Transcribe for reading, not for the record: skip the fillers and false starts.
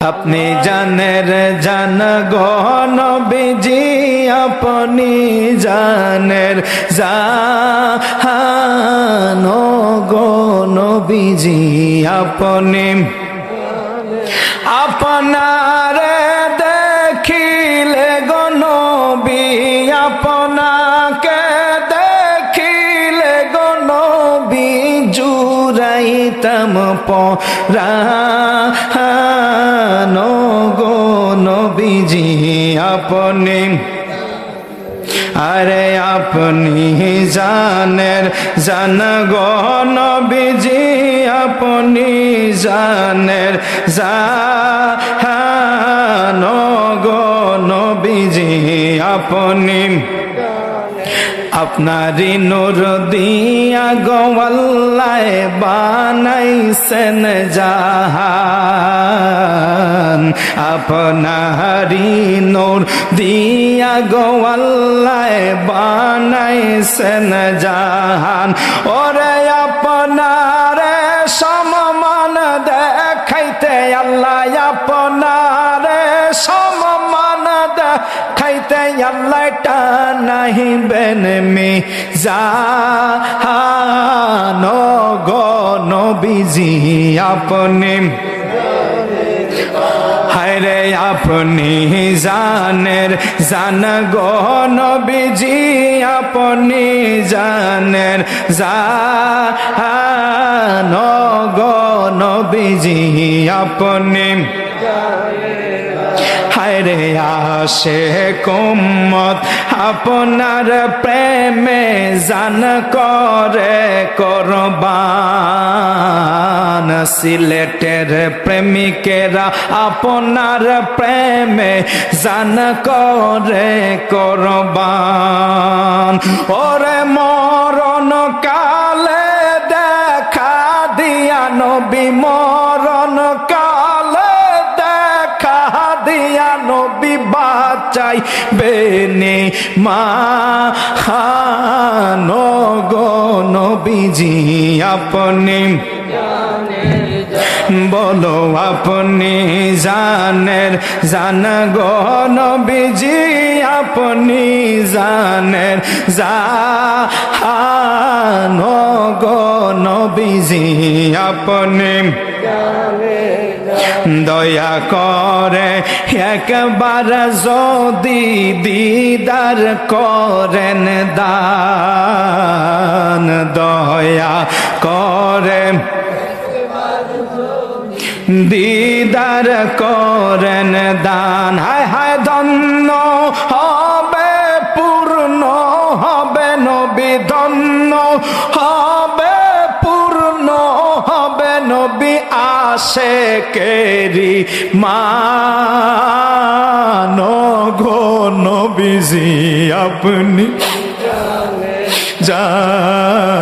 আপনি জানের জান গো নবীজি, আপনি জানের জান গো নবীজি, আপনি আপনারে দেখিলে গো নবী, আপনাকে দেখিলে গো নবী, জুড়াইতাম পরাণ গো নবীজি, আপনি আরে আপনি জানের জান গো নবীজি, আপনি জানের জান গো নবীজি, আপনি আপনারি নূর দিয়া গো আল্লাহ বানাইছেন জাহান, আপনারি নূর দিয়া গো আল্লাহ বানাইছেন জাহান। ওরে আপনারে সমমান দেখাইতে আল্লাহ, আপনারে সমমান দেখাইতে আল্লাহ টানাইবেন মিজান গো নবীজি, আপনি হায়রে আপনি জানের জান গো নবীজি, আপনি জানের জান গো নবীজি, আপনি হায়রে আশে কুম্মত আপনার প্রেমে জান করে কুরবান, সিলেটের প্রেমিকেরা আপনার প্রেমে জান করে কুরবান। ওরে মরণ কালে দেখা দিয়া নবী, মরণ কালে দেখা দিয়া নবী, বাঁচাই বেনে মান গো নবীজি, আপনি বলো আপনি জানের জান গো নবীজি, আপনি জানের জান গো নবীজি, আপনি দয়া করে একবার যদি দিদার করেন দান, দয়া করে দিদার করেন দান। হায় হায় ধন্য হবে, পূর্ণ হবে নবী, ধন্য হবে, পূর্ণ হবে নবী, আশেকেরি মান গো নবীজি, আপনি জান